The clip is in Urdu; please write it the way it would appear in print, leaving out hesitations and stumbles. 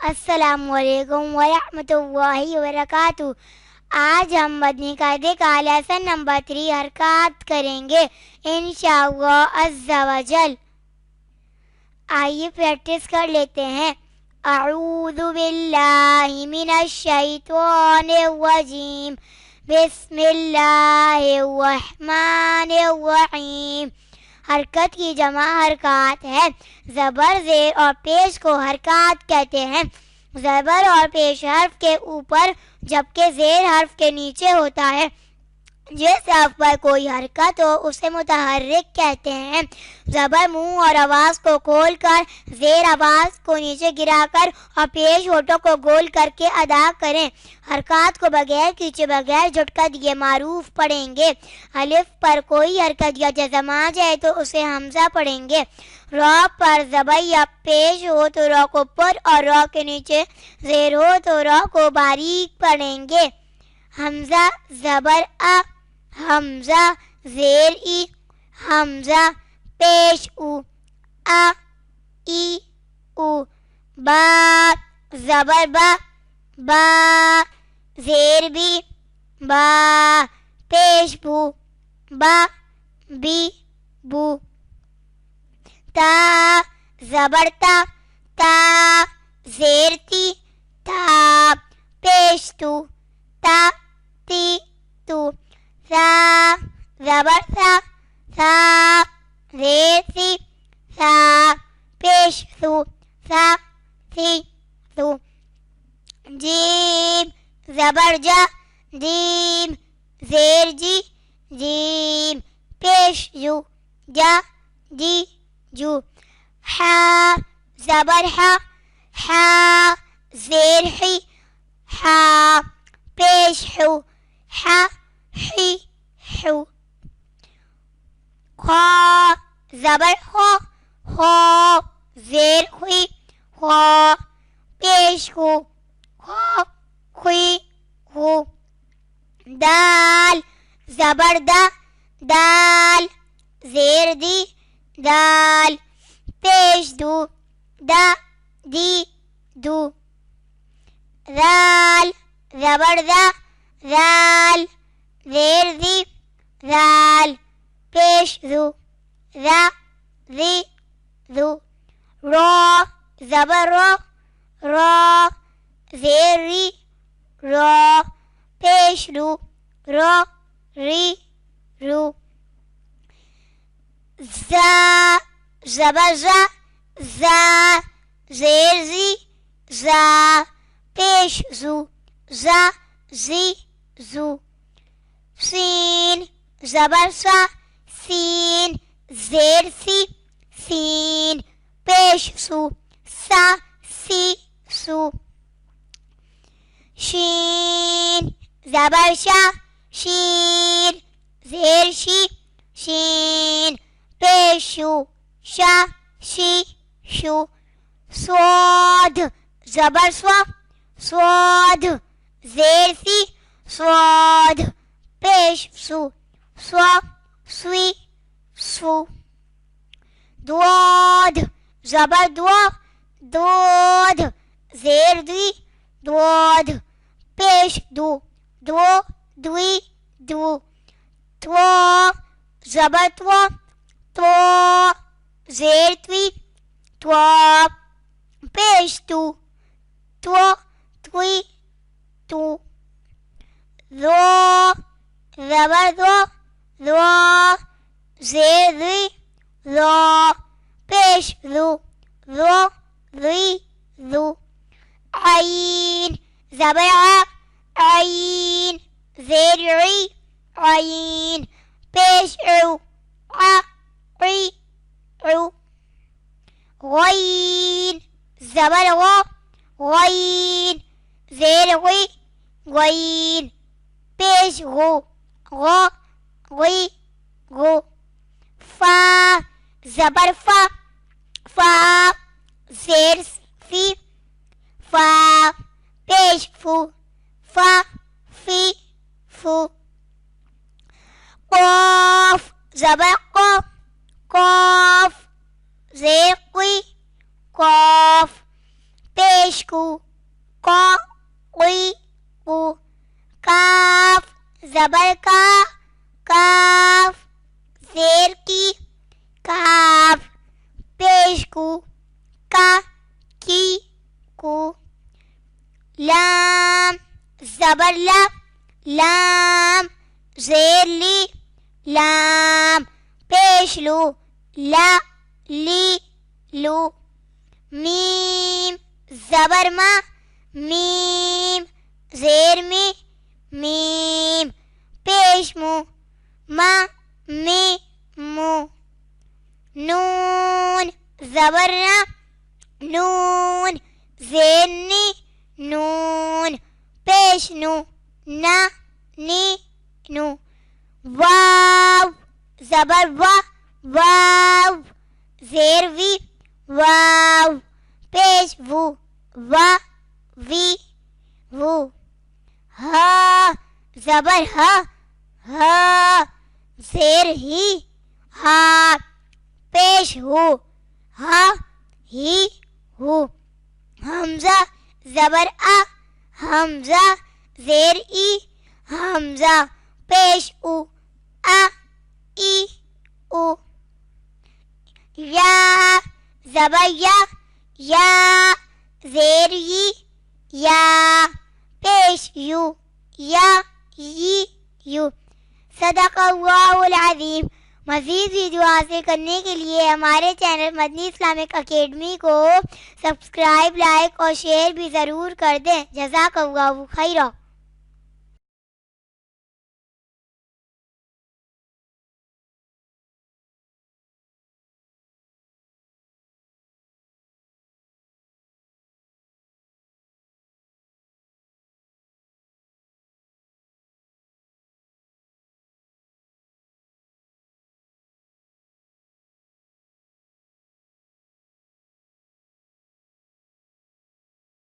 السلام علیکم ورحمۃ اللہ وبرکاتہ۔ آج ہم مدنی قاعدے کا لیسن نمبر 3 حرکات کریں گے انشاءاللہ عز و جل۔ آئیے پریکٹس کر لیتے ہیں۔ اعوذ باللہ من الشیطان الرجیم، بسم اللہ الرحمن الرحیم۔ حرکت کی جمع حرکات ہے۔ زبر، زیر اور پیش کو حرکات کہتے ہیں۔ زبر اور پیش حرف کے اوپر جبکہ زیر حرف کے نیچے ہوتا ہے۔ جس حرف پر کوئی حرکت ہو اسے متحرک کہتے ہیں۔ زبر منہ اور آواز کو کھول کر، زیر آواز کو نیچے گرا کر اور پیش ہونٹوں کو گول کر کے ادا کریں۔ حرکات کو بغیر کھینچے، بغیر جھٹکا دیے معروف پڑھیں گے۔ الف پر کوئی حرکت یا جزم آ جائے تو اسے حمزہ پڑھیں گے۔ را پر زبر یا پیش ہو تو را کو پر اور را کے نیچے زیر ہو تو را کو باریک پڑھیں گے۔ حمزہ زبر آ، حمزہ زیر ای، حمزہ پیش او، آ ای او۔ با زبر با، با زیر بی، با پیش بو، با بی بو۔ تا زبر تا، تا زیر تی، تا پیش تو، تا تی تو۔ ثا زبر ثا، ثا زیر ثی، ثا پیش ثو، ثا ثی ثو۔ جیم زبر جا، جیم زیر جی، جیم پیش جو، جا جی جو۔ حا زبر حا، حا زیر حی، حا پیش حو، حا حی حو۔ خا زبر خو، خو زیر خوی، خو پیش خو، خو خوی خو۔ دال زبر دا، دال زیر دی، دال پیش دو، دا دی دو۔ ذال زبر ذا، ذال زیر ذی، ذال پیش ذو، ذا ذی ذو۔ را زبر را، را زیر ری، را پیش رو، را ری رو۔ زا زبر زا، زا زیر زی، زا پیش زو، زا زی زو۔ سین زبر سا، سین زیر سی، سین پیش سو، سا سی سو۔ شین زبر شا، شین زیر شی، شین پیش شو، شا شی شو۔ صاد زبر سوا، صاد زیر سی، صاد پیش سو، سوا سوی سو۔ دواد زبر دوا، دود زیر دوی، دود پیش دو، دو دوی دو۔ توا زبر توا، تو زیر توی، توا پیش تو، تو توی تو۔ ذو زبر ذو، ذو زیر ذی، ذو پیش ذو، ذو ذی ذو۔ عین زبر ع، عین زیر عی، عین پیش عو، ع عی عو۔ غین زبر غا، غین زیر غی، غین پیش غو، غا غی غو۔ فا زبر فا، فا زیر فی، فا پیش فو، فا فی فو۔ قاف زبر قا، قاف زیر قی، قاف پیش پیش کو قا قی کو کاف زبر کا کاف زیر کی کاف پیش کو کا کی کو لام زبر لا لام زیر لی لام پیش لو لا لی لو میم زبر ما میم زیر می میم پیش مو ما می مو نون زبر نا نون زیر نی نون پیش نو نا نی نو واو زبر وا واو زیر وی واو پیش وو وا وی وو ہا زبر ہا ہا زیر ہی ہا پیش ہو ہا ہی ہو حمزہ زبر آ حمزہ زیر ای حمزہ پیش او آ ای او یا زبر یا یا زیر ی یا پیش یو یا ی یو صدق اللہ العظیم۔ مزید ویڈیو حاصل کرنے کے لیے ہمارے چینل مدنی اسلامک اکیڈمی کو سبسکرائب، لائک اور شیئر بھی ضرور کر دیں۔ جزاک اللہ خیرا۔